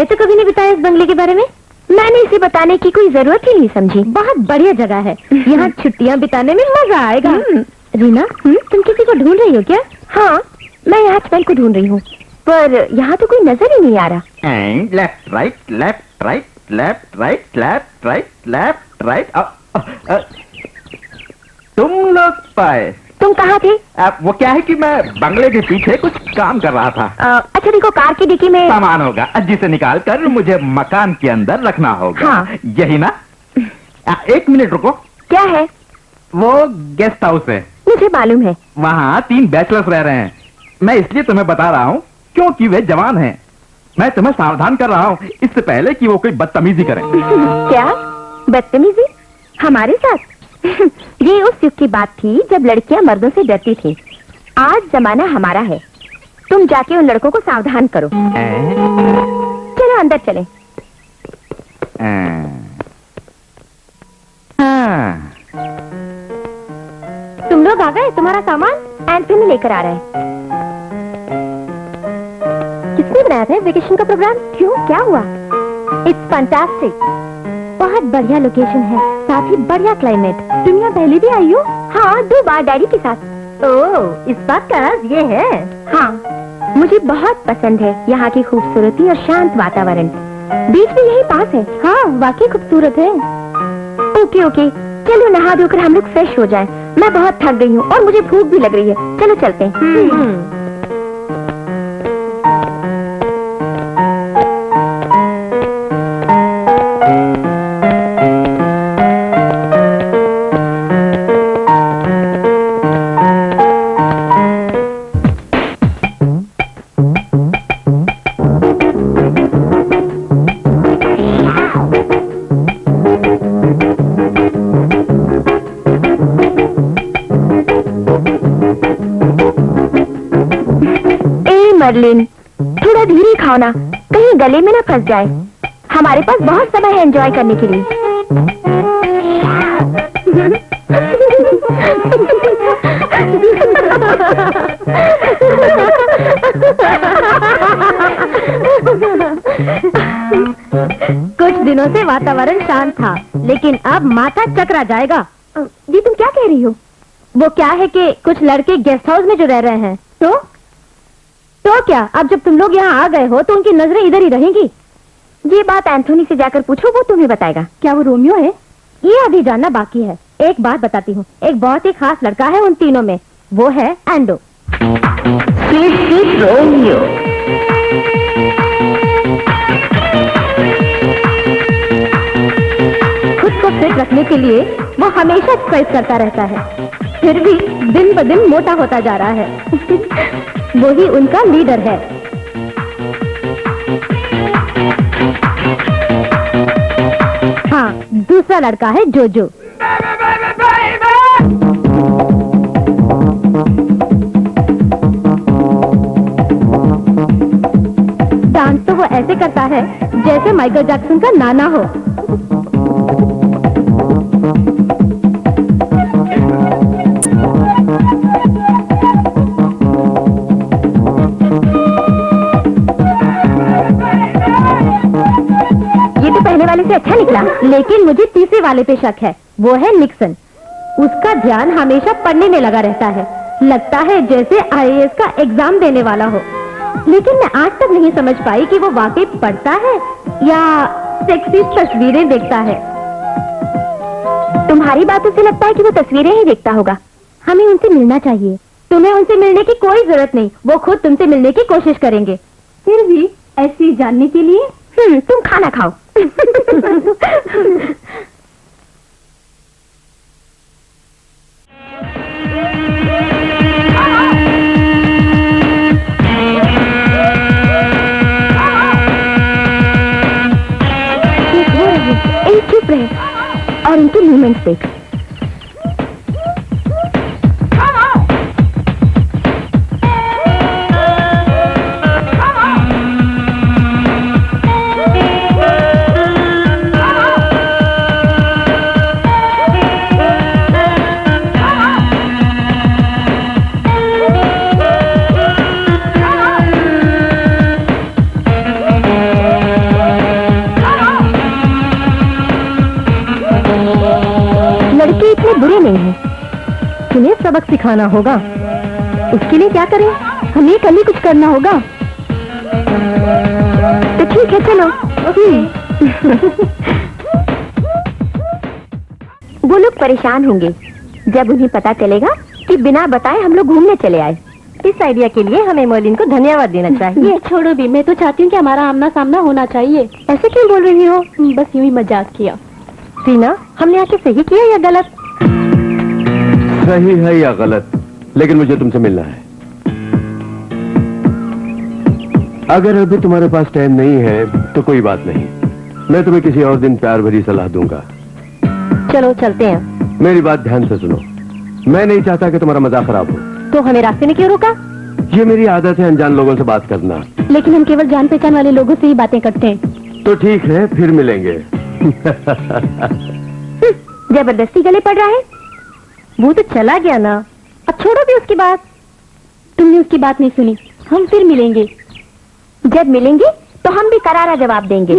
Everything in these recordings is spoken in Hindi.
तो कभी नहीं बताया इस बंगले के बारे में। मैंने इसे बताने की कोई जरूरत ही नहीं समझी। बहुत बढ़िया जगह है, यहाँ छुट्टियाँ बिताने में मजा आएगा। रीना, तुम किसी को ढूंढ रही हो क्या? हाँ, मैं यहाँ हस्बैंड को ढूंढ रही हूँ, पर यहाँ तो कोई नजर ही नहीं आ रहा। And left right left right left right left right left right. तुम लोग पाए? तुम कहाँ थे? वो क्या है कि मैं बंगले के पीछे कुछ काम कर रहा था। अच्छा देखो, कार की डिक्की में सामान होगा, जिसे निकाल कर मुझे मकान के अंदर रखना होगा। हाँ। यही ना? 1 मिनट रुको। क्या है? वो गेस्ट हाउस है। मुझे मालूम है। वहाँ 3 बैचलर्स रह रहे हैं। मैं इसलिए तुम्हें बता रहा हूँ क्योंकि वे जवान हैं। मैं तुम्हें सावधान कर रहा हूँ इससे पहले कि वो कोई बदतमीजी करें। क्या बदतमीजी? हमारे साथ? ये उस युग की बात थी जब लड़कियां मर्दों से डरती थी। आज जमाना हमारा है। तुम जाके उन लड़कों को सावधान करो। चलो अंदर चलें। तुम लोग आ गए? तुम्हारा सामान एंथनी लेकर आ रहा है। किसने बनाया था वेकेशन का प्रोग्राम? क्यों, क्या हुआ? It's fantastic. बहुत बढ़िया लोकेशन है, साथ ही बढ़िया क्लाइमेट। तुम यहाँ पहले भी आई हो? हाँ, 2 बार डैडी के साथ। ओह, इस बात का राज ये है। हाँ, मुझे बहुत पसंद है यहाँ की खूबसूरती और शांत वातावरण। बीच में यही पास है। हाँ, वाकई खूबसूरत है। ओके ओके, चलो नहा धोकर हम लोग फ्रेश हो जाएं। मैं बहुत थक गई हूँ और मुझे भूख भी लग रही है। चलो चलते हैं। मर्लिन, थोड़ा धीरे खाओ ना, कहीं गले में ना फंस जाए। हमारे पास बहुत समय है एंजॉय करने के लिए। कुछ दिनों से वातावरण शांत था, लेकिन अब माथा चकरा जाएगा। जी तुम क्या कह रही हो? वो क्या है कि कुछ लड़के गेस्ट हाउस में जो रह रहे हैं। तो क्या, अब जब तुम लोग यहाँ आ गए हो तो उनकी नजरें इधर ही रहेंगी। ये बात एंथोनी से जाकर पूछो, वो तुम्हें बताएगा। क्या वो रोमियो है? ये अभी जानना बाकी है। एक बात बताती हूँ, एक बहुत ही खास लड़का है उन तीनों में, वो है एंडो। रोमियो। खुद को फिट रखने के लिए वो हमेशा एक्सरसाइज करता रहता है, फिर भी दिन ब दिन मोटा होता जा रहा है। वही उनका लीडर है। हाँ, दूसरा लड़का है जोजो। डांस तो वो ऐसे करता है जैसे माइकल जैक्सन का नाना हो। से अच्छा निकला, लेकिन मुझे तीसरे वाले पे शक है। वो है निक्सन। उसका ध्यान हमेशा पढ़ने में लगा रहता है, लगता है जैसे आईएएस का एग्जाम देने वाला हो। लेकिन मैं आज तक नहीं समझ पाई कि वो वाकई पढ़ता है या सेक्सी तस्वीरें देखता है। तुम्हारी बातों से लगता है कि वो तस्वीरें ही देखता होगा। हमें उनसे मिलना चाहिए। तुम्हें उनसे मिलने की कोई जरूरत नहीं, वो खुद तुमसे मिलने की कोशिश करेंगे। फिर भी ऐसी जानने के लिए तुम खाना खाओ। चुप रहे और इनके मूवमेंट्स देख। बुरी नहीं है। तुम्हें सबक सिखाना होगा। उसके लिए क्या करें? हमें कल ही कुछ करना होगा। तो ठीक है, चलो। वो लोग परेशान होंगे जब उन्हें पता चलेगा कि बिना बताए हम लोग घूमने चले आए। इस आइडिया के लिए हमें मॉलिन को धन्यवाद देना चाहिए। छोड़ो भी, मैं तो चाहती हूँ कि हमारा आमना सामना होना चाहिए। ऐसे क्यों बोल रही हो? बस यूं ही मजाक किया। टीना, हमने आके सही किया या गलत? सही है या गलत, लेकिन मुझे तुमसे मिलना है। अगर अभी तुम्हारे पास टाइम नहीं है तो कोई बात नहीं, मैं तुम्हें किसी और दिन प्यार भरी सलाह दूंगा। चलो चलते हैं। मेरी बात ध्यान से सुनो, मैं नहीं चाहता कि तुम्हारा मजाक खराब हो। तो हमें रास्ते में क्यों रोका? ये मेरी आदत है अनजान लोगों से बात करना। लेकिन हम केवल जान पहचान वाले लोगों से ही बातें करते हैं। तो ठीक है, फिर मिलेंगे। जबरदस्ती गले पड़ रहा है। वो तो चला गया ना, अब छोड़ो भी उसकी बात। तुमने उसकी बात नहीं सुनी। हम फिर मिलेंगे। जब मिलेंगे तो हम भी करारा जवाब देंगे।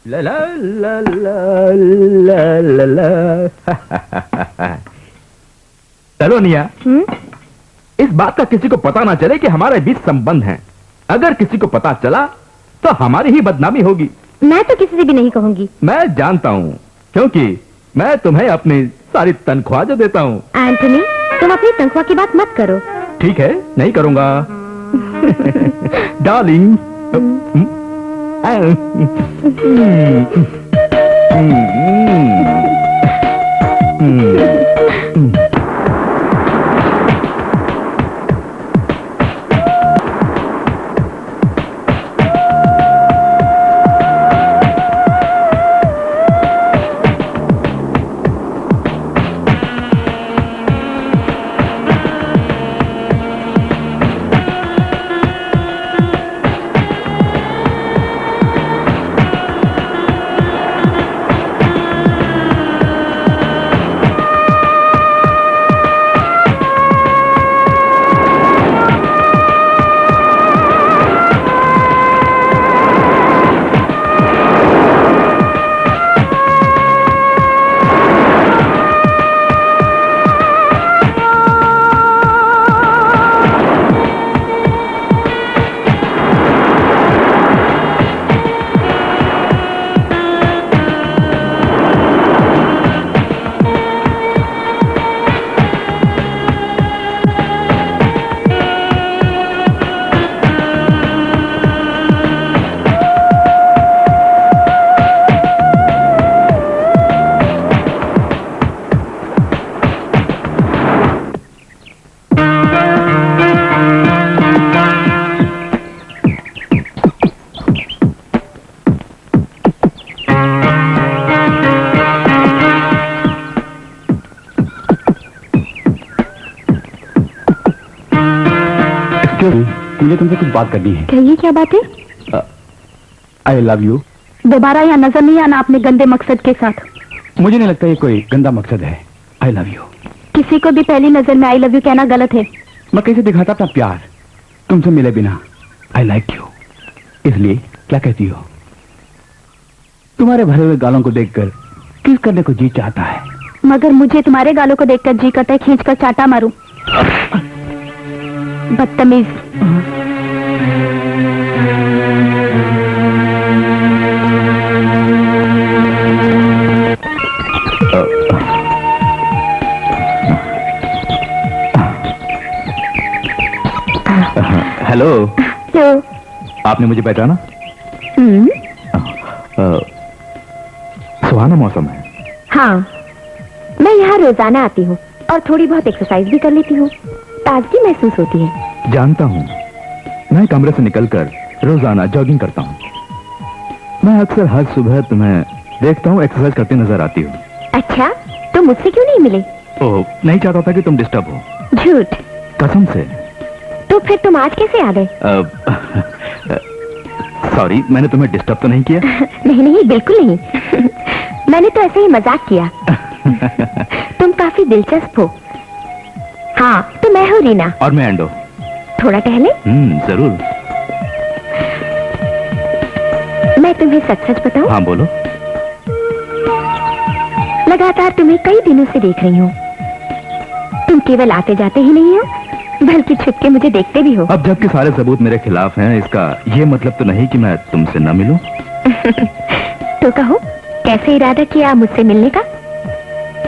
ला ला ला ला ला ला ला। चलो निया, इस बात का किसी को पता ना चले कि हमारे बीच संबंध है। अगर किसी को पता चला तो हमारी ही बदनामी होगी। मैं तो किसी से भी नहीं कहूंगी। मैं जानता हूँ, क्योंकि मैं तुम्हें अपनी सारी तनख्वाह जो देता हूँ। एंथनी, तुम अपनी तनख्वाह की बात मत करो। ठीक है, नहीं करूंगा। डार्लिंग। मुझे तुमसे कुछ बात करनी है। कहिए, क्या बात है? I love you. दोबारा यहाँ नजर नहीं आना अपने गंदे मकसद के साथ। मुझे नहीं लगता ये कोई गंदा मकसद है। I love you. किसी को भी पहली नजर में आई लव यू कहना गलत है। मैं कैसे दिखाता अपना प्यार तुमसे मिले बिना? आई लाइक यू, इसलिए क्या कहती हो? तुम्हारे भरे हुए गालों को देखकर किस करने को जी चाहता है, मगर मुझे तुम्हारे गालों को देखकर जी करता है खींच कर चाटा मारूं। बदतमीज। हेलो। तो आपने मुझे पहचाना? सुहाना मौसम है। हाँ, मैं यहाँ रोजाना आती हूँ और थोड़ी बहुत एक्सरसाइज भी कर लेती हूँ। ताजगी महसूस होती है। जानता हूँ, मैं कमरे से निकलकर रोजाना जॉगिंग करता हूँ। मैं अक्सर हर सुबह तुम्हें देखता हूँ एक्सरसाइज करते नजर आती हूँ। अच्छा, तो मुझसे क्यों नहीं मिले? ओह, नहीं चाहता था कि तुम डिस्टर्ब हो। झूठ। कसम से। तो फिर तुम आज कैसे आ गए? सॉरी, मैंने तुम्हें डिस्टर्ब तो नहीं किया? नहीं नहीं, बिल्कुल नहीं। मैंने तो ऐसे ही मजाक किया। तुम काफी दिलचस्प हो। हाँ, तो मैं हूँ रीना। और मैं एंडो। थोड़ा टहले? जरूर। मैं तुम्हें सच सच बताऊं? हाँ, बोलो। लगातार तुम्हें कई दिनों से देख रही हूँ। तुम केवल आते जाते ही नहीं हो, बल्कि छुप के मुझे देखते भी हो। अब जबकि सारे सबूत मेरे खिलाफ हैं, इसका ये मतलब तो नहीं कि मैं तुमसे न मिलूं। तो कहो, कैसे इरादा किया मुझसे मिलने का?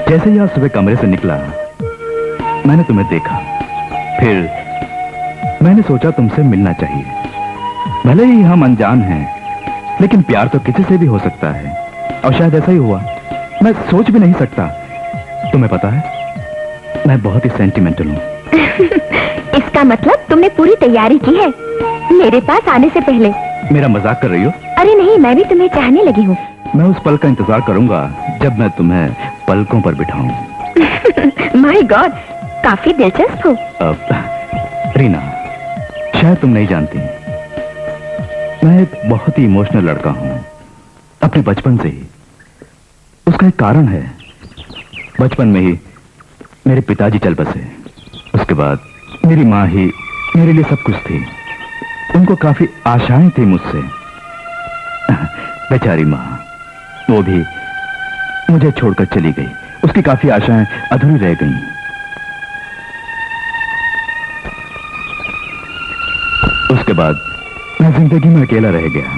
जैसे ही आज सुबह कमरे से निकला, मैंने तुम्हें देखा। फिर मैंने सोचा तुमसे मिलना चाहिए। भले ही हम अनजान हैं, लेकिन प्यार तो किसी से भी हो सकता है। और शायद ऐसा ही हुआ। मैं सोच भी नहीं सकता। तुम्हें पता है, मैं बहुत ही सेंटिमेंटल हूँ। इसका मतलब तुमने पूरी तैयारी की है मेरे पास आने से पहले? मेरा मजाक कर रही हो? अरे नहीं, मैं भी तुम्हें चाहने लगी हूँ। मैं उस पल का इंतजार करूंगा जब मैं तुम्हें पलकों पर बिठाऊं। माय गॉड, काफी दिलचस्प हो। रीना, शायद तुम नहीं जानती, मैं एक बहुत ही इमोशनल लड़का हूं, अपने बचपन से ही। उसका एक कारण है। बचपन में ही मेरे पिताजी चल बसे। उसके बाद मेरी माँ ही मेरे लिए सब कुछ थी। उनको काफी आशाएं थी मुझसे। बेचारी माँ, वो भी मुझे छोड़कर चली गई। उसकी काफी आशाएं अधूरी रह गईं। उसके बाद मैं जिंदगी में अकेला रह गया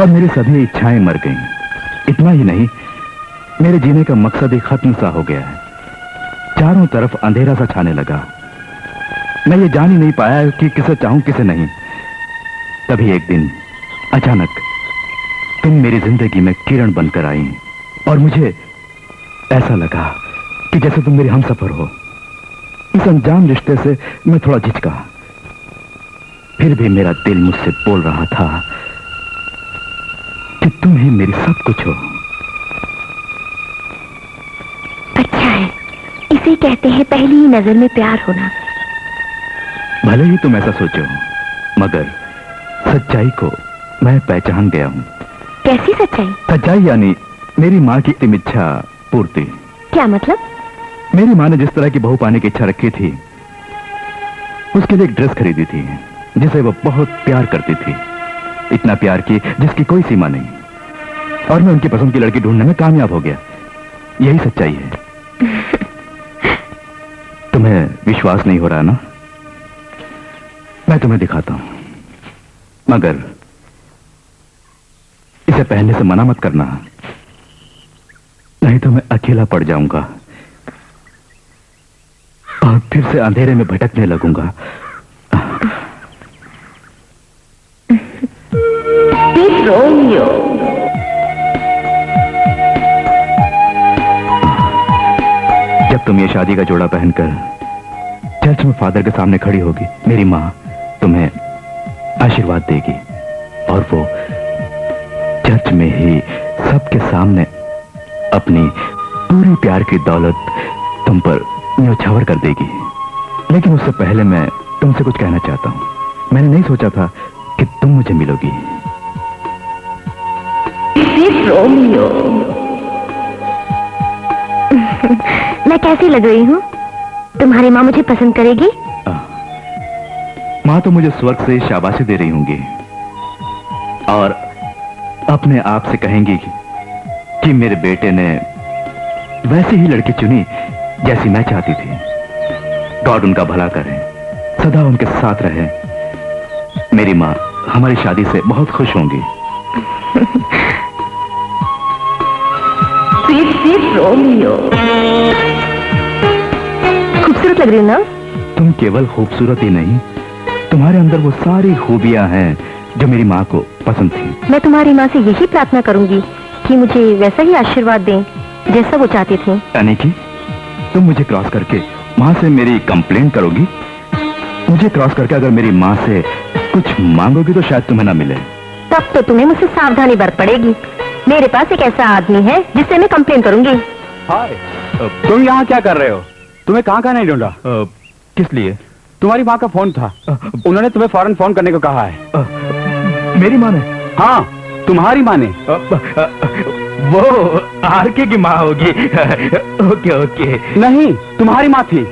और मेरी सभी इच्छाएं मर गईं। इतना ही नहीं, मेरे जीने का मकसद ही खत्म सा हो गया है। चारों तरफ अंधेरा सा छाने लगा। मैं ये जान ही नहीं पाया कि किसे चाहूं किसे नहीं। तभी एक दिन अचानक तुम मेरी जिंदगी में किरण बनकर आई और मुझे ऐसा लगा कि जैसे तुम मेरी हमसफर हो। इस अनजान रिश्ते से मैं थोड़ा झिझका, फिर भी मेरा दिल मुझसे बोल रहा था कि तुम ही मेरी सब कुछ हो। अच्छा है, इसे कहते हैं पहली ही नजर में प्यार होना। भले ही तुम ऐसा सोचो, मगर सच्चाई को मैं पहचान गया हूँ। कैसी सच्चाई? सच्चाई यानी मेरी माँ की अंतिम इच्छा पूर्ति। क्या मतलब? मेरी माँ ने जिस तरह की बहू पाने की इच्छा रखी थी, उसके लिए एक ड्रेस खरीदी थी जिसे वो बहुत प्यार करती थी। इतना प्यार की जिसकी कोई सीमा नहीं। और मैं उनकी पसंद की लड़की ढूंढने में कामयाब हो गया। यही सच्चाई है। तुम्हें विश्वास नहीं हो रहा ना? मैं तुम्हें दिखाता हूं, मगर इसे पहनने से मना मत करना, नहीं तो मैं अकेला पड़ जाऊंगा और फिर से अंधेरे में भटकने लगूंगा। जब तुम ये शादी का जोड़ा पहनकर चर्च में फादर के सामने खड़ी होगी, मेरी माँ तुम्हें आशीर्वाद देगी और वो चर्च में ही सबके सामने अपनी पूरी प्यार की दौलत तुम पर न्योछावर कर देगी। लेकिन उससे पहले मैं तुमसे कुछ कहना चाहता हूँ। मैंने नहीं सोचा था कि तुम मुझे मिलोगी। रोमियो, मैं कैसी लग रही हूँ? तुम्हारी माँ मुझे पसंद करेगी? माँ तो मुझे स्वर्ग से शाबाशी दे रही होंगी और अपने आप से कहेंगी कि मेरे बेटे ने वैसी ही लड़की चुनी जैसी मैं चाहती थी। गॉड उनका भला करे, सदा उनके साथ रहे। मेरी माँ हमारी शादी से बहुत खुश होंगी। रोमियो, खूबसूरत लग रही हो ना? तुम केवल खूबसूरत ही नहीं, तुम्हारे अंदर वो सारी खूबियां हैं जो मेरी माँ को पसंद थी। मैं तुम्हारी माँ से यही प्रार्थना करूंगी कि मुझे वैसा ही आशीर्वाद दें जैसा वो चाहती थी। यानी कि तुम मुझे क्रॉस करके माँ से मेरी कंप्लेंट करोगी? मुझे क्रॉस करके अगर मेरी माँ से कुछ मांगोगी तो शायद तुम्हें ना मिले। तब तो तुम्हें मुझसे सावधानी बरत पड़ेगी। मेरे पास एक ऐसा आदमी है जिससे मैं कंप्लेन करूंगी। हाय, तुम यहाँ क्या कर रहे हो? तुम्हें कहाँ नहीं ढूंढा? किस लिए? तुम्हारी माँ का फोन था, उन्होंने तुम्हें फौरन फोन करने को कहा है। मेरी माँ ने? हाँ, तुम्हारी माँ ने। वो आरके की माँ होगी। Okay okay. नहीं, तुम्हारी माँ थी।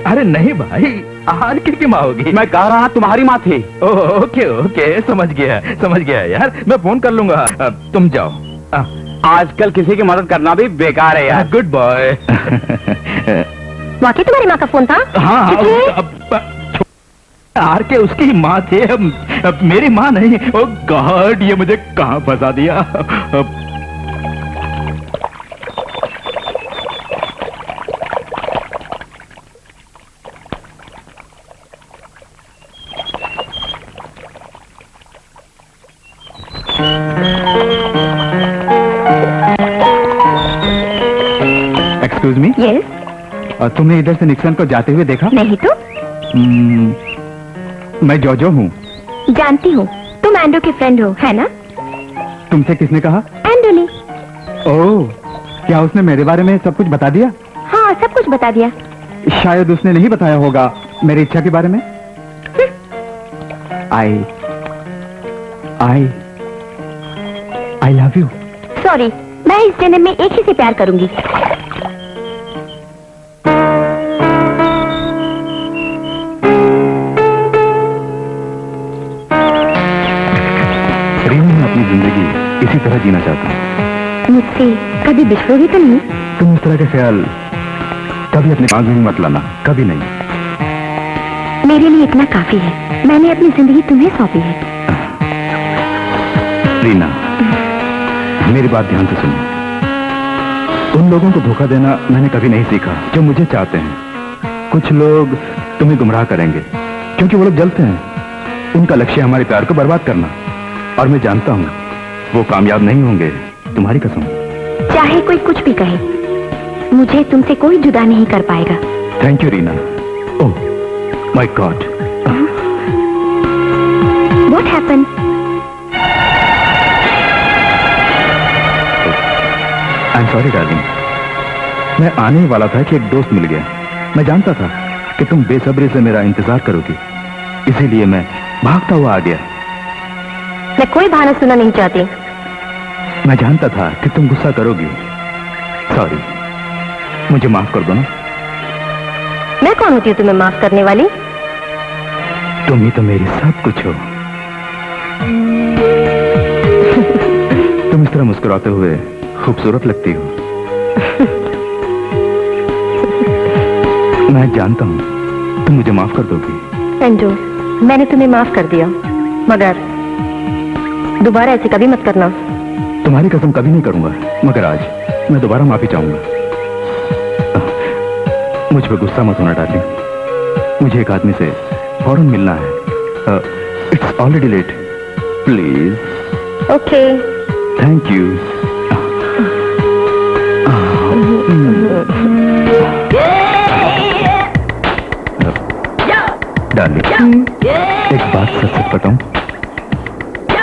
अरे नहीं भाई, आरके की माँ होगी। मैं कह रहा तुम्हारी माँ थी। ओके ओके, समझ गया यार, मैं फोन कर लूंगा। तुम जाओ। आजकल किसी की मदद करना भी बेकार है यार। Good boy. वाकई तुम्हारी माँ का फोन था? हाँ, आरके उसकी माँ थे, अब मेरी माँ नहीं। ओ गॉड, ये मुझे कहाँ फंसा दिया। Excuse me. यस। तुमने इधर से निक्सन को जाते हुए देखा? नहीं तो। मैं जॉजो हूँ। जानती हूँ, तुम एंड्रो के फ्रेंड हो, है ना? तुमसे किसने कहा? एंड्रो ने। ओह, क्या उसने मेरे बारे में सब कुछ बता दिया? हाँ, सब कुछ बता दिया। शायद उसने नहीं बताया होगा मेरी इच्छा के बारे में। I love you. सॉरी, मैं इस जन्म में एक ही से प्यार करूंगी। रीना, मैं अपनी जिंदगी इसी तरह जीना चाहता हूँ। मुझसे कभी बिछड़ोगी तो नहीं? तुम इस तरह के ख्याल कभी अपने दिमाग में मत लाना, कभी नहीं। मेरे लिए इतना काफी है। मैंने अपनी जिंदगी तुम्हें सौंपी है। रीना, मेरी बात ध्यान से सुनो। उन लोगों को धोखा देना मैंने कभी नहीं सीखा जो मुझे चाहते हैं। कुछ लोग तुम्हें गुमराह करेंगे क्योंकि वो लोग जलते हैं। उनका लक्ष्य हमारे प्यार को बर्बाद करना, और मैं जानता हूँ वो कामयाब नहीं होंगे, तुम्हारी कसम। चाहे कोई कुछ भी कहे, मुझे तुमसे कोई जुदा नहीं कर पाएगा। Thank you Reena. Oh my God. What happened? I am sorry darling, मैं आने ही वाला था कि एक दोस्त मिल गया। मैं जानता था कि तुम बेसब्री से मेरा इंतजार करोगी, इसीलिए मैं भागता हुआ आ गया। मैं कोई बहाना सुनना नहीं चाहती। मैं जानता था कि तुम गुस्सा करोगी। सॉरी, मुझे माफ कर दो ना। मैं कौन होती हूँ तुम्हें माफ करने वाली? तुम ही तो मेरी सब कुछ हो। तुम इस तरह मुस्कुराते हुए खूबसूरत लगती हो। मैं जानता हूँ तुम मुझे माफ कर दोगी। एंड्रू, मैंने तुम्हें माफ कर दिया, मगर दोबारा ऐसे कभी मत करना। तुम्हारी कसम कभी नहीं करूंगा, मगर आज मैं दोबारा माफी चाहूंगा। मुझ पर गुस्सा मत होना डार्लिंग, मुझे एक आदमी से फौरन मिलना है। It's already late, please. Okay. Thank you. Darling, एक बात सच बताऊं,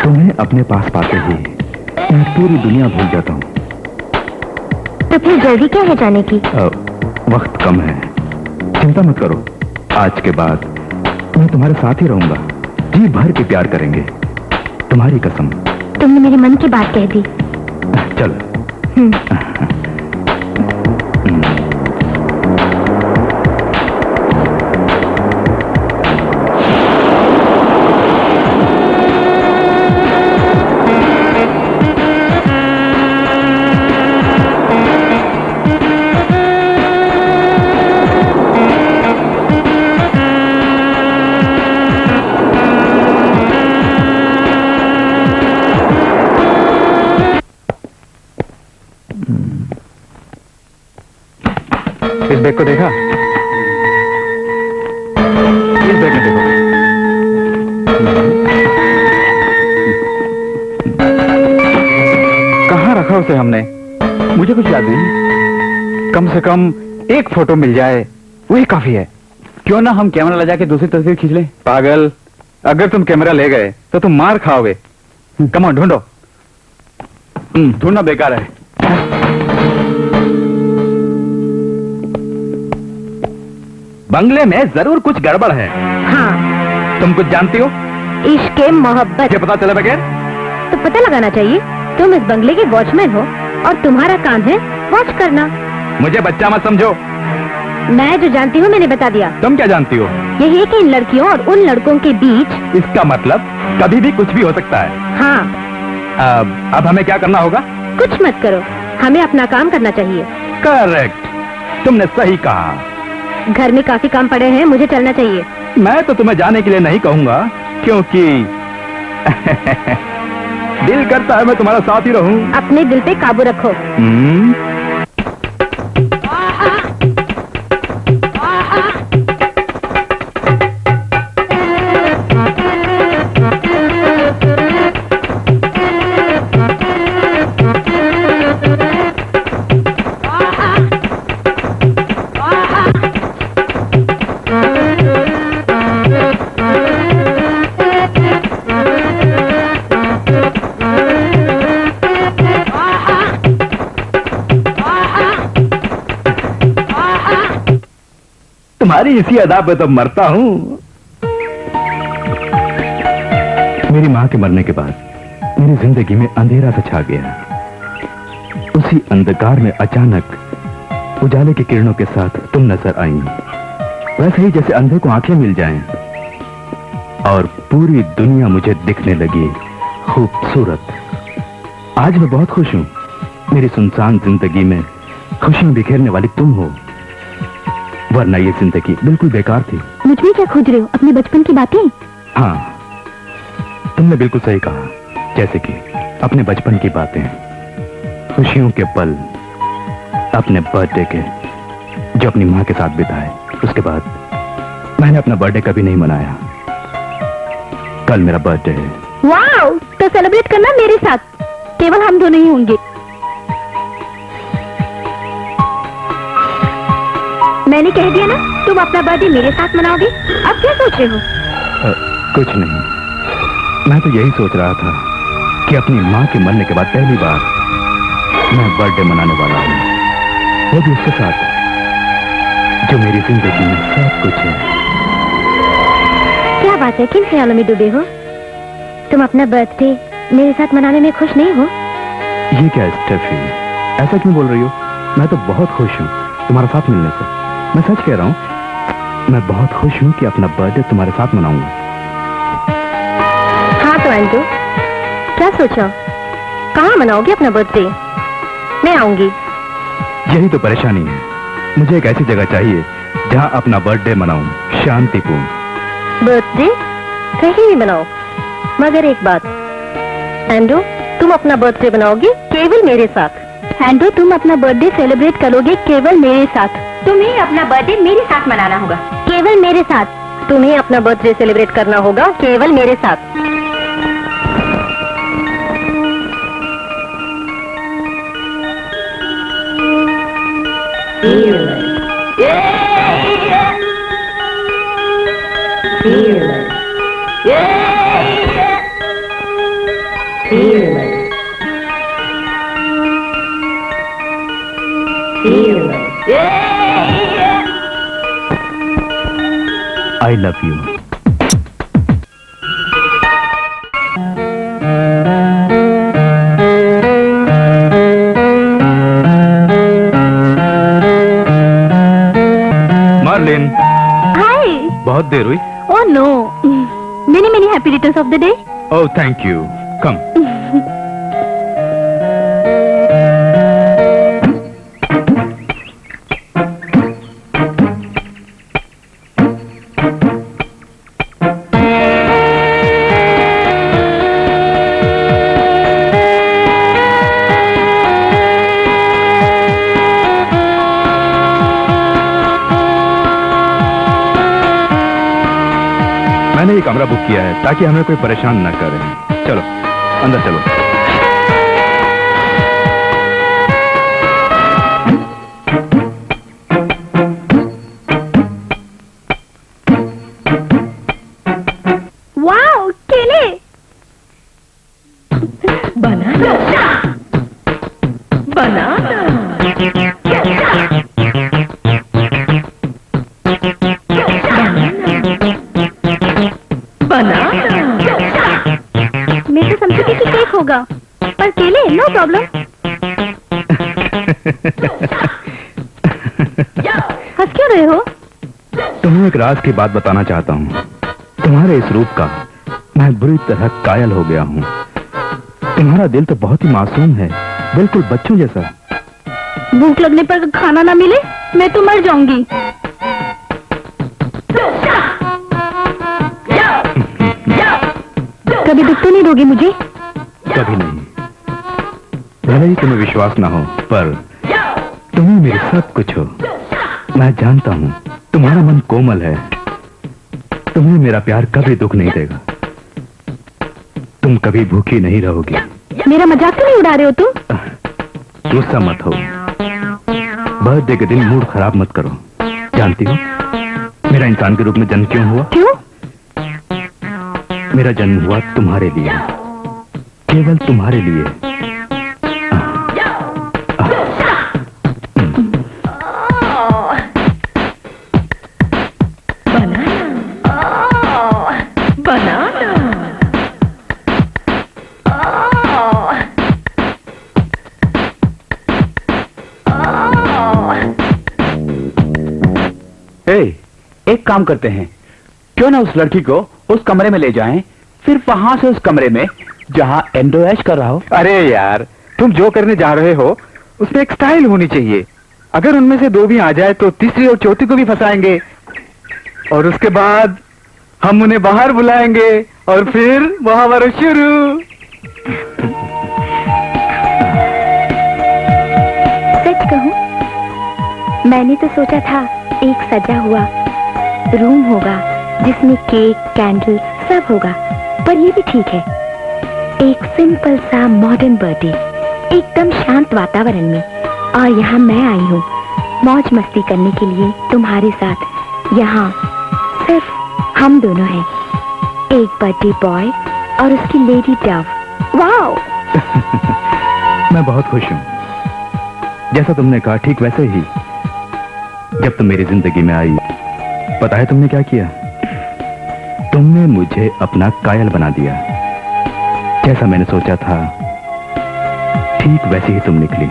तुम्हें अपने पास पाते ही मैं पूरी दुनिया भूल जाता हूँ। तो फिर जल्दी क्या है जाने की? वक्त कम है, चिंता मत करो। आज के बाद मैं तुम्हारे साथ ही रहूंगा, जी भर के प्यार करेंगे, तुम्हारी कसम। तुमने मेरे मन की बात कह दी। चलो। इस बैग को देखा? इस बैग में देखो। कहाँ रखा उसे हमने? मुझे कुछ याद नहीं। कम से कम एक फोटो मिल जाए वही काफी है। क्यों ना हम कैमरा ले जाके दूसरी तस्वीर खींच लें? पागल, अगर तुम कैमरा ले गए तो तुम मार खाओगे। कम ऑन, ढूंढो। ढूंढना बेकार है। बंगले में जरूर कुछ गड़बड़ है। हाँ, तुम कुछ जानती हो? इश्क मोहब्बत क्या पता चला बगैर? तो पता लगाना चाहिए। तुम इस बंगले के वॉचमैन हो और तुम्हारा काम है वॉच करना। मुझे बच्चा मत समझो। मैं जो जानती हूँ मैंने बता दिया। तुम क्या जानती हो? यही है कि इन लड़कियों और उन लड़कों के बीच। इसका मतलब कभी भी कुछ भी हो सकता है। हाँ, अब हमें क्या करना होगा? कुछ मत करो, हमें अपना काम करना चाहिए। करेक्ट, तुमने सही कहा। घर में काफी काम पड़े हैं, मुझे चलना चाहिए। मैं तो तुम्हें जाने के लिए नहीं कहूंगा, क्योंकि दिल करता है मैं तुम्हारा साथ ही रहूं। अपने दिल पे काबू रखो। तुम्हारी इसी अदा पे तो मरता हूं। मेरी मां के मरने के बाद मेरी जिंदगी में अंधेरा सा छा गया। उसी अंधकार में अचानक उजाले की किरणों के साथ तुम नजर आई। वैसे ही जैसे अंधे को आंखें मिल जाएं और पूरी दुनिया मुझे दिखने लगी खूबसूरत। आज मैं बहुत खुश हूं। मेरी सुनसान जिंदगी में खुशियां बिखेरने वाली तुम हो, वरना ये जिंदगी बिल्कुल बेकार थी। मुझ में क्या खोज रहे हो? अपने बचपन की बातें? हाँ, तुमने बिल्कुल सही कहा। जैसे कि अपने बचपन की बातें, खुशियों के पल, अपने बर्थडे के जो अपनी माँ के साथ बिताए। उसके बाद मैंने अपना बर्थडे कभी नहीं मनाया। कल मेरा बर्थडे है। वाओ, तो सेलिब्रेट करना मेरे साथ। केवल हम दोनों ही होंगे। मैंने कह दिया ना, तुम अपना बर्थडे मेरे साथ मनाओगे। अब क्या सोच रहे हो? कुछ नहीं, मैं तो यही सोच रहा था कि अपनी माँ के मरने के बाद पहली बार मैं बर्थडे मनाने वाला हूँ, वो भी उसके साथ जो मेरी जिंदगी में सब कुछ है। क्या बात है, किन ख्यालों में डूबे हो? तुम अपना बर्थडे मेरे साथ मनाने में खुश नहीं हो? ये क्या स्टेफी, ऐसा क्यों बोल रही हो? मैं तो बहुत खुश हूँ तुम्हारे साथ मिलने से। मैं सच कह रहा हूँ, मैं बहुत खुश हूँ कि अपना बर्थडे तुम्हारे साथ मनाऊंगा। हाँ तो एंड्रू, क्या सोचा? कहाँ मनाओगे अपना बर्थडे? मैं आऊंगी। यही तो परेशानी है। मुझे एक ऐसी जगह चाहिए जहाँ अपना बर्थडे मनाऊं, शांतिपूर्ण। बर्थडे कहीं भी मनाओ, मगर एक बात, एंड्रू, तुम अपना बर्थडे बनाओगे केवल मेरे साथ। एंड्रू, तुम अपना बर्थडे सेलिब्रेट करोगे केवल मेरे साथ। तुम्हें अपना बर्थडे मेरे साथ मनाना होगा। केवल मेरे साथ। तुम्हें अपना बर्थडे सेलिब्रेट करना होगा केवल मेरे साथ। I love you. बहुत देर हुई। Oh no, many many happy returns of the day. Oh thank you, come. मैंने ये कमरा बुक किया है ताकि हमें कोई परेशान न करे। चलो अंदर चलो। वाओ, केले। बनाना, बनाना। मैं तो समझी थी कि केक होगा, पर केले नो प्रॉब्लम। हंस क्यों रहे हो? तुम्हें एक राज की बात बताना चाहता हूँ। तुम्हारे इस रूप का मैं बुरी तरह कायल हो गया हूँ। तुम्हारा दिल तो बहुत ही मासूम है, बिल्कुल बच्चों जैसा। भूख लगने पर खाना ना मिले मैं तो मर जाऊंगी। कभी दुख तो नहीं दोगे मुझे? कभी नहीं। भले ही तुम्हें विश्वास ना हो, पर तुम्हें मेरे सब कुछ हो। मैं जानता हूँ तुम्हारा मन कोमल है। तुम्हें मेरा प्यार कभी दुख नहीं देगा। तुम कभी भूखी नहीं रहोगी। मेरा मजाक तो नहीं उड़ा रहे हो तुम? गुस्सा मत हो। बर्थडे के दिन मूड खराब मत करो। जानती हो मेरा इंसान के रूप में जन्म क्यों हुआ? क्यों? मेरा जन्म हुआ तुम्हारे लिए, केवल तुम्हारे लिए। एक काम करते हैं, क्यों ना उस लड़की को उस कमरे में ले जाएं, फिर वहां से उस कमरे में जहां एंड्रो ऐश कर रहा हो। अरे यार, तुम जो करने जा रहे हो उसमें एक स्टाइल होनी चाहिए। अगर उनमें से दो भी आ जाए तो तीसरी और चौथी को भी फंसाएंगे, और उसके बाद हम उन्हें बाहर बुलाएंगे और फिर वहां हमारा शुरू। सच कहूं, मैंने तो सोचा था एक सजा हुआ रूम होगा जिसमें केक, कैंडल सब होगा, पर ये भी ठीक है। एक सिंपल सा मॉडर्न बर्थडे, एकदम शांत वातावरण में, और यहाँ मैं आई हूँ मौज मस्ती करने के लिए तुम्हारे साथ। यहाँ सिर्फ हम दोनों हैं, एक बर्थडे बॉय और उसकी लेडी डव। वाओ! मैं बहुत खुश हूँ। जैसा तुमने कहा ठीक वैसे ही जब तुम मेरी जिंदगी में आई, पता है तुमने क्या किया? तुमने मुझे अपना कायल बना दिया। जैसा मैंने सोचा था ठीक वैसे ही तुम निकली।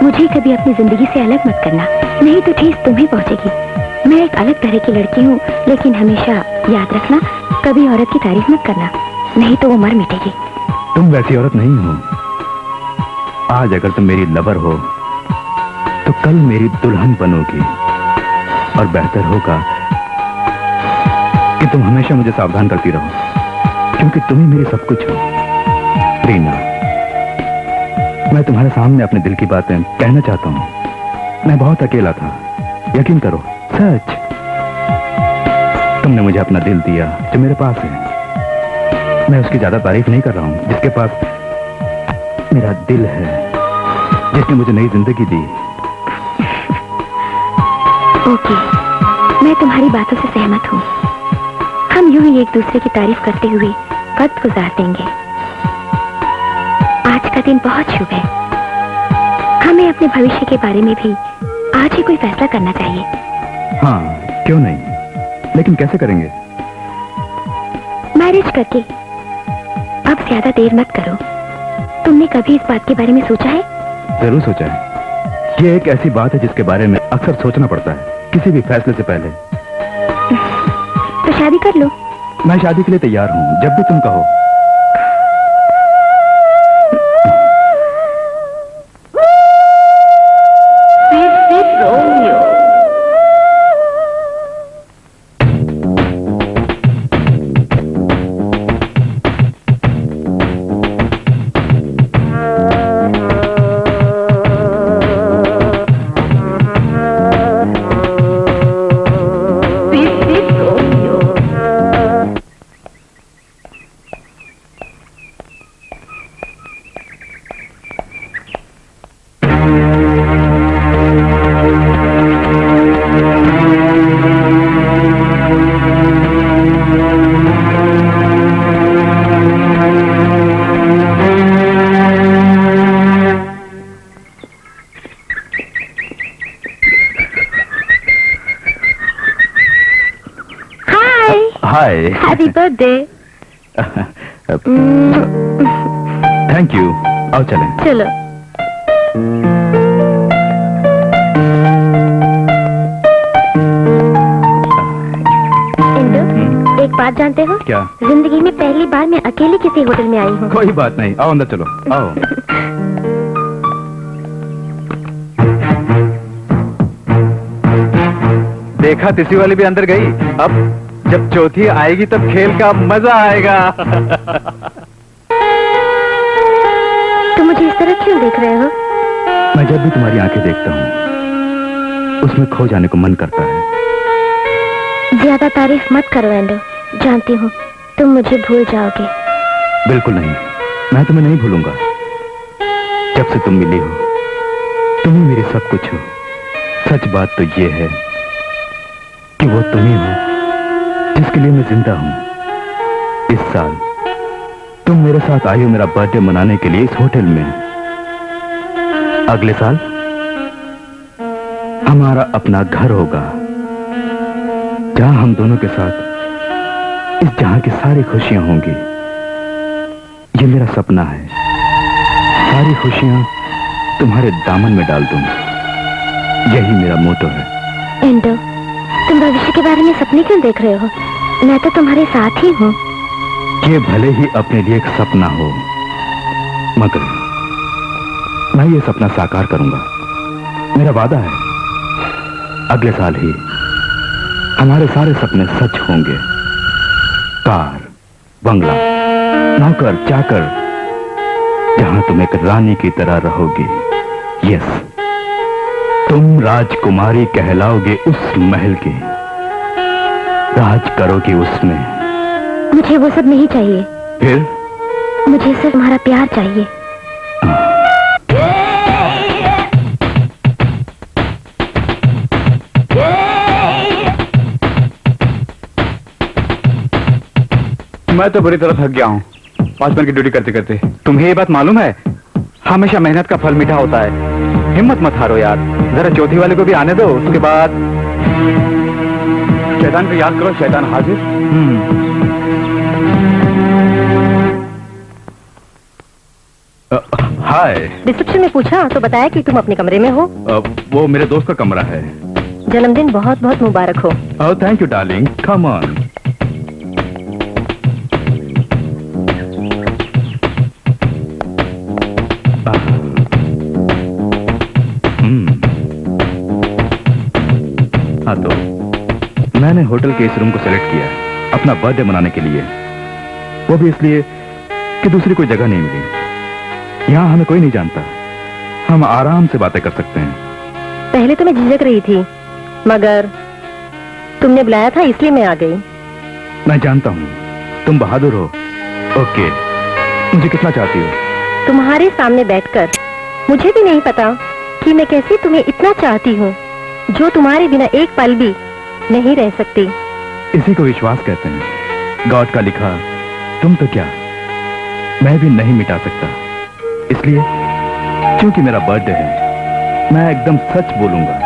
मुझे कभी अपनी जिंदगी से अलग मत करना, नहीं तो ठेस तुम्हें पहुंचेगी। मैं एक अलग तरह की लड़की हूँ, लेकिन हमेशा याद रखना, कभी औरत की तारीफ मत करना, नहीं तो वो मर मिटेगी। तुम वैसी औरत नहीं हो। आज अगर तुम मेरी लवर हो तो कल मेरी दुल्हन बनोगी, और बेहतर होगा कि तुम हमेशा मुझे सावधान करती रहो, क्योंकि तुम ही मेरी सब कुछ हो। रीना, मैं तुम्हारे सामने अपने दिल की बातें कहना चाहता हूँ। मैं बहुत अकेला था, यकीन करो, सच। तुमने मुझे अपना दिल दिया जो मेरे पास है। मैं उसकी ज्यादा तारीफ नहीं कर रहा हूँ, जिसके पास मेरा दिल है, जिसने मुझे नई जिंदगी दी। ओके, मैं तुम्हारी बातों से सहमत हूँ। हम यूं ही एक दूसरे की तारीफ करते हुए वक्त गुजार देंगे। आज का दिन बहुत शुभ है। हमें अपने भविष्य के बारे में भी आज ही कोई फैसला करना चाहिए। हाँ, क्यों नहीं, लेकिन कैसे करेंगे? मैरिज करके। अब ज्यादा देर मत करो। तुमने कभी इस बात के बारे में सोचा है? जरूर सोचा है। ये एक ऐसी बात है जिसके बारे में अक्सर सोचना पड़ता है किसी भी फैसले से पहले। तो शादी कर लो। मैं शादी के लिए तैयार हूँ, जब भी तुम कहो। Hi. Happy birthday. Thank you. आओ चलें। चलो। इंदु, एक बात जानते हो? क्या? जिंदगी में पहली बार मैं अकेले किसी होटल में आई हूँ। कोई बात नहीं, आओ अंदर चलो, आओ। देखा, तीसरी वाली भी अंदर गई। अब जब चौथी आएगी तब खेल का मजा आएगा। तुम मुझे इस तरह क्यों देख रहे हो? मैं जब भी तुम्हारी आंखें देखता हूँ उसमें खो जाने को मन करता है। ज्यादा तारीफ मत करो एंडो, जानती हूँ तुम मुझे भूल जाओगे। बिल्कुल नहीं, मैं तुम्हें नहीं भूलूंगा। जब से तुम मिली हो तुम ही मेरी सब कुछ हो। सच बात तो ये है कि वो तुम ही हो जिसके लिए मैं जिंदा हूं। इस साल तुम मेरे साथ आई हो मेरा बर्थडे मनाने के लिए इस होटल में। अगले साल हमारा अपना घर होगा जहां हम दोनों के साथ इस जहां की सारी खुशियां होंगी। ये मेरा सपना है, सारी खुशियां तुम्हारे दामन में डाल दूं। यही मेरा मोटो है। एंडो, तुम भविष्य के बारे में सपने क्यों देख रहे हो? मैं तो तुम्हारे साथ ही हूँ। ये भले ही अपने लिए एक सपना हो, मगर मैं ये सपना साकार करूंगा। मेरा वादा है, अगले साल ही हमारे सारे सपने सच होंगे। कार, बंगला, नौकर, चाकर, जहां तुम एक रानी की तरह रहोगी। यस, तुम राजकुमारी कहलाओगे उस महल की, राज करोगे उसमें। मुझे वो सब नहीं चाहिए। फिर? मुझे सिर्फ तुम्हारा प्यार चाहिए। मैं तो बुरी तरह थक गया हूँ वॉचमैन की ड्यूटी करते करते। तुम्हें ये बात मालूम है, हमेशा मेहनत का फल मीठा होता है। हिम्मत मत हारो यार, जरा चौथी वाले को भी आने दो, उसके बाद शैतान को याद करो, शैतान हाजिर। हाय। रिसेप्शन में पूछा तो बताया कि तुम अपने कमरे में हो। वो मेरे दोस्त का कमरा है। जन्मदिन बहुत बहुत मुबारक हो। ओह thank you darling, come on. हाँ तो मैंने होटल के इस रूम को सेलेक्ट किया अपना बर्थडे मनाने के लिए। वो भी इसलिए कि दूसरी कोई जगह नहीं मिली। यहाँ हमें कोई नहीं जानता, हम आराम से बातें कर सकते हैं। पहले तो मैं झिझक रही थी, मगर तुमने बुलाया था इसलिए मैं आ गई। मैं जानता हूँ तुम बहादुर हो। ओके, मुझे कितना चाहती हो? तुम्हारे सामने बैठकर मुझे भी नहीं पता कि मैं कैसे तुम्हें इतना चाहती हूँ जो तुम्हारे बिना एक पल भी नहीं रह सकती। इसी को विश्वास कहते हैं। गॉड का लिखा तुम तो क्या, मैं भी नहीं मिटा सकता। इसलिए क्योंकि मेरा बर्थडे है, मैं एकदम सच बोलूंगा।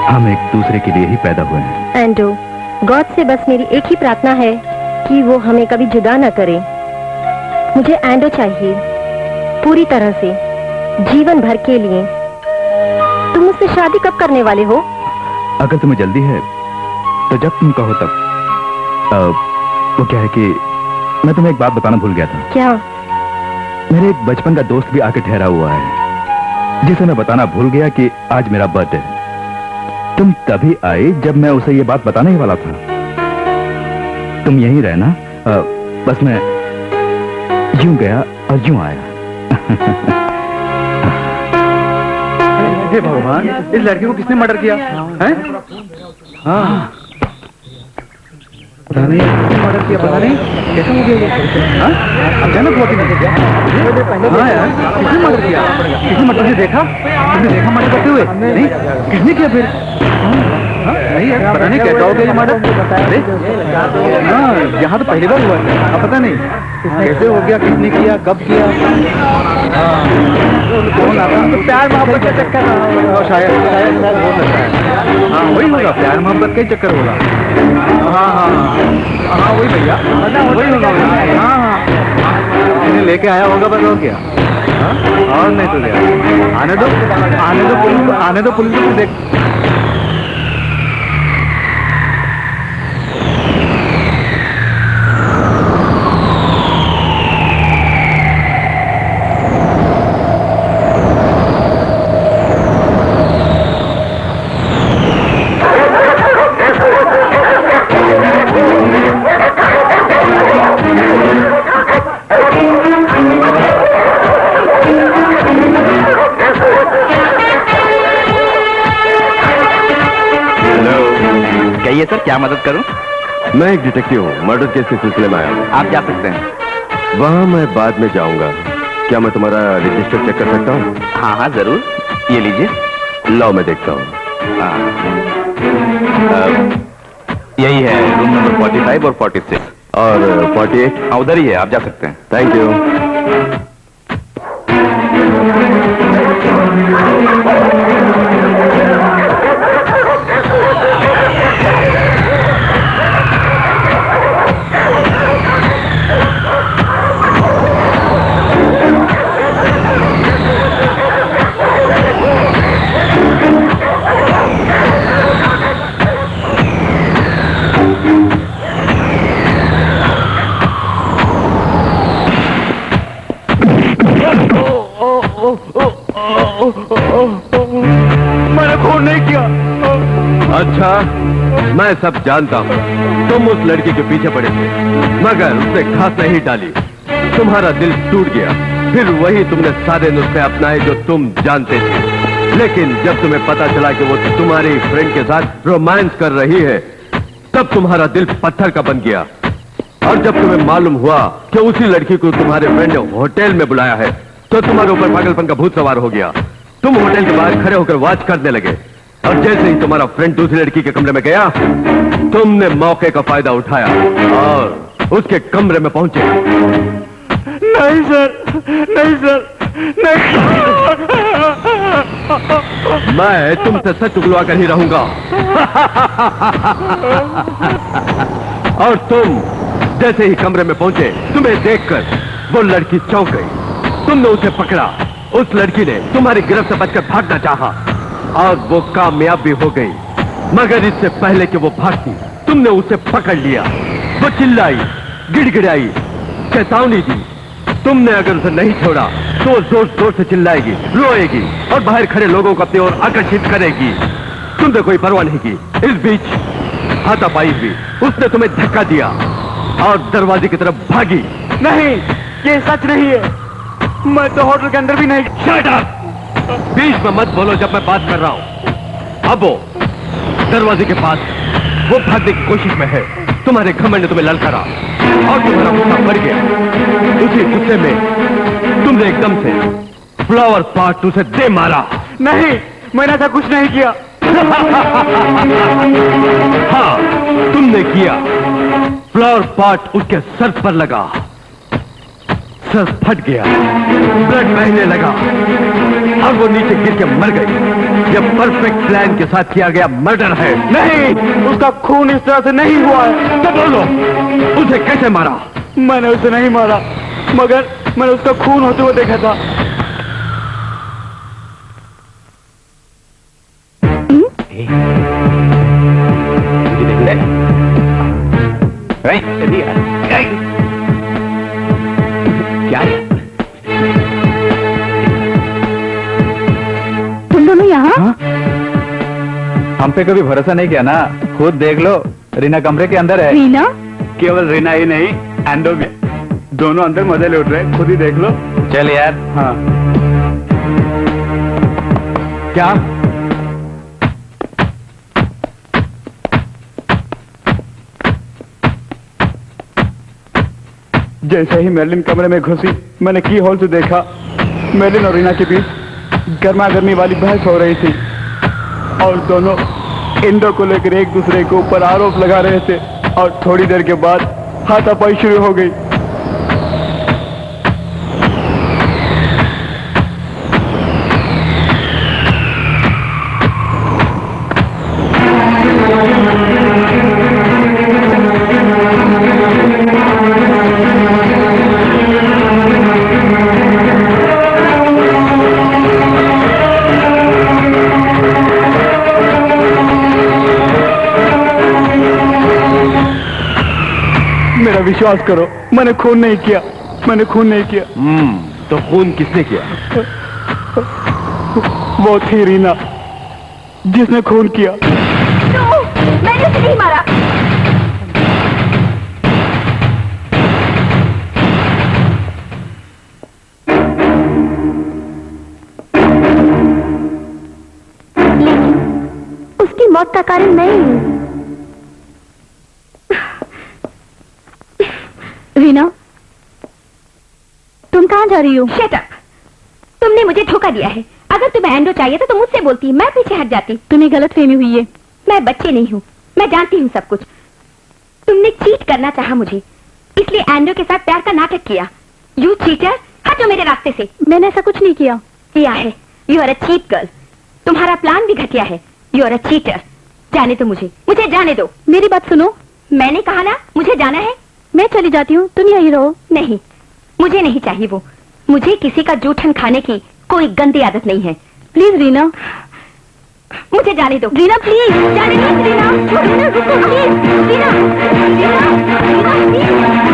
हम एक दूसरे के लिए ही पैदा हुए हैं। एंडो, गॉड से बस मेरी एक ही प्रार्थना है कि वो हमें कभी जुदा न करे। मुझे एंडो चाहिए, पूरी तरह से, जीवन भर के लिए। तुम मुझसे शादी कब करने वाले हो? अगर तुम्हें जल्दी है तो जब तुम कहो तब। वो क्या है कि मैं तुम्हें एक बात बताना भूल गया था। क्या? मेरे एक बचपन का दोस्त भी आके ठहरा हुआ है, जिसे मैं बताना भूल गया कि आज मेरा बर्थडे है। तुम तभी आई जब मैं उसे ये बात बताने ही वाला था। तुम यहीं रहना, बस मैं यूं गया और यूं आया। हे भगवान, इस लड़के को किसने मर्डर किया है? हाँ, पता नहीं किसने मर्डर किया, पता नहीं कैसे हो गया ये? हाँ? अचानक हुआ कि नहीं? हाँ यार, किसने मर्डर किया? किसने मर्डर देखा? तुमने देखा मर्डर करते हुए? नहीं, किसने किया फिर? हाँ? नहीं यार, पता नहीं कैसा हो गया ये मर्डर। अरे हाँ, यहाँ तो पहली बार हुआ है। अब पता नहीं कैसे हो गया, किसने किया, कब किया। कौन आता? प्यार मोहब्बत का चक्कर शायद हो सकता है। हाँ वही होगा, प्यार मोहब्बत का ही चक्कर होगा। हाँ हाँ हाँ हाँ वही भैया, वही होगा। हाँ हाँ, इन्हें लेके आया होगा बस, और क्या। हाँ? और नहीं तो क्या, आने दो पुलिस को, आने दो पुलिस को, देख। सर क्या मदद करूं? मैं एक डिटेक्टिव हूँ, मर्डर केस के सिलसिले में आया हूँ। आप जा सकते हैं। वहाँ मैं बाद में जाऊंगा। क्या मैं तुम्हारा रजिस्टर चेक कर सकता हूँ? हाँ हाँ जरूर, ये लीजिए। लाओ मैं देखता हूँ। यही है रूम नंबर 45 और 46 और 48? उधर ही है, आप जा सकते हैं। Thank you. मैंने खून नहीं किया। अच्छा, मैं सब जानता हूँ। तुम उस लड़की के पीछे पड़े थे, मगर उसे घास नहीं डाली। तुम्हारा दिल टूट गया, फिर वही तुमने सारे नुस्खे अपनाए जो तुम जानते थे। लेकिन जब तुम्हें पता चला कि वो तुम्हारी फ्रेंड के साथ रोमांस कर रही है, तब तुम्हारा दिल पत्थर का बन गया। और जब तुम्हें मालूम हुआ कि उसी लड़की को तुम्हारे फ्रेंड ने होटल में बुलाया है, तो तुम्हारे ऊपर पागलपन का भूत सवार हो गया। तुम होटल के बाहर खड़े होकर वॉच करने लगे, और जैसे ही तुम्हारा फ्रेंड दूसरी लड़की के कमरे में गया, तुमने मौके का फायदा उठाया और उसके कमरे में पहुंचे। नहीं सर, नहीं सर, नहीं। मैं तुमसे सच उगलवा कर ही रहूंगा। और तुम जैसे ही कमरे में पहुंचे, तुम्हें देखकर वो लड़की चौंक गई। तुमने उसे पकड़ा। उस लड़की ने तुम्हारी गिरफ्त से बचकर भागना चाहा और वो कामयाब भी हो गई, मगर इससे पहले कि वो भागती, तुमने उसे पकड़ लिया। वो चिल्लाई, गिड़गिड़ाई, चेतावनी दी। तुमने अगर उसे नहीं छोड़ा तो वो जोर जोर से चिल्लाएगी, रोएगी और बाहर खड़े लोगों को अपनी ओर आकर्षित करेगी। तुमने कोई परवाह नहीं की। इस बीच हाथापाई हुई, उसने तुम्हें धक्का दिया और दरवाजे की तरफ भागी। नहीं, ये सच नहीं है। मैं तो होटल के अंदर भी नहीं। Shut up! बीच में मत बोलो जब मैं बात कर रहा हूं। अब वो दरवाजे के पास वो भागने की कोशिश में है। तुम्हारे घमंड ने तुम्हें ललकारा और तुम्हारा गुस्सा बढ़ गया। उसी गुस्से में तुमने एकदम से फ्लावर पॉट उसे दे मारा। नहीं, मैंने ऐसा कुछ नहीं किया। हाँ, तुमने किया। फ्लावर पॉट उसके सर पर लगा, सर फट गया, ब्लड बहने लगा और वो नीचे गिर के मर गई। यह परफेक्ट प्लान के साथ किया गया मर्डर है। नहीं, उसका खून इस तरह से नहीं हुआ है। तो बोलो, उसे कैसे मारा? मैंने उसे नहीं मारा, मगर मैंने उसका खून होते हुए देखा था। यहाँ? हाँ? हम पे कभी भरोसा नहीं किया ना, खुद देख लो, रीना कमरे के अंदर है। रीना? केवल रीना ही नहीं, एंडो भी, दोनों अंदर मजे लूट रहे, खुद ही देख लो। चल यार। हाँ क्या? जैसे ही मेरलिन कमरे में घुसी, मैंने की होल से देखा मेरलिन और रीना के बीच गर्मा गर्मी वाली बहस हो रही थी और दोनों इंडो को लेकर एक दूसरे के ऊपर आरोप लगा रहे थे और थोड़ी देर के बाद हाथापाई शुरू हो गई। मेरा विश्वास करो, मैंने खून नहीं किया, मैंने खून नहीं किया। तो खून किसने किया? वो थी रीना जिसने खून किया। मैंने उसे नहीं मारा। लेकिन उसकी मौत का कारण मैं ही हूँ। रीना, तुम कहाँ जा रही हो? Shut up! तुमने मुझे धोखा दिया है। अगर तुम्हें एंडो चाहिए तो तुम मुझसे बोलती, मैं पीछे हट जाती। तुम्हें गलतफहमी हुई है। मैं बच्चे नहीं हूँ, मैं जानती हूँ सब कुछ। तुमने चीट करना चाहा मुझे, इसलिए एंडो के साथ प्यार का नाटक किया। यू चीटर, हटो मेरे रास्ते से। मैंने ऐसा कुछ नहीं किया। किया है। You are a cheat girl. तुम्हारा प्लान भी घटिया है। You are a cheater. जाने दो मुझे जाने दो। मेरी बात सुनो। मैंने कहा ना, मुझे जाना है। मैं चली जाती हूँ, तुम यहीं रहो। नहीं, मुझे नहीं चाहिए वो। मुझे किसी का जूठन खाने की कोई गंदी आदत नहीं है। प्लीज रीना, मुझे जाने दो। रीना प्लीज। जाने दो रीना। रीना रुको प्लीज। रीना, रीना, रीना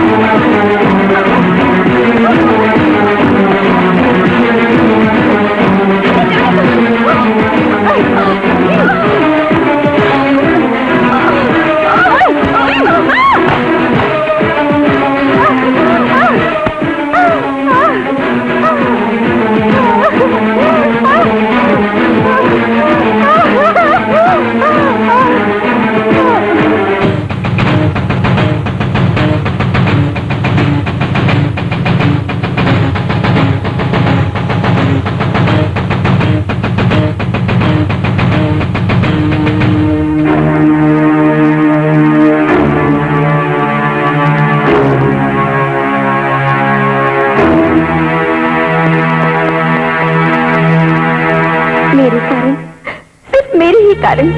कारण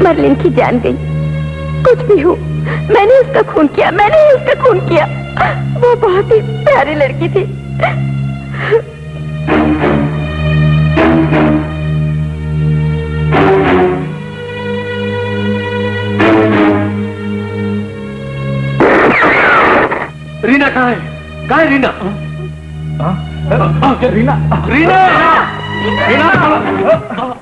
मरलिन की जान गई। कुछ भी हो, मैंने उसका खून किया, मैंने ही उसका खून किया। वो बहुत ही प्यारी लड़की थी। रीना कहाँ है? कहाँ है रीना? रीना, रीना, रीना!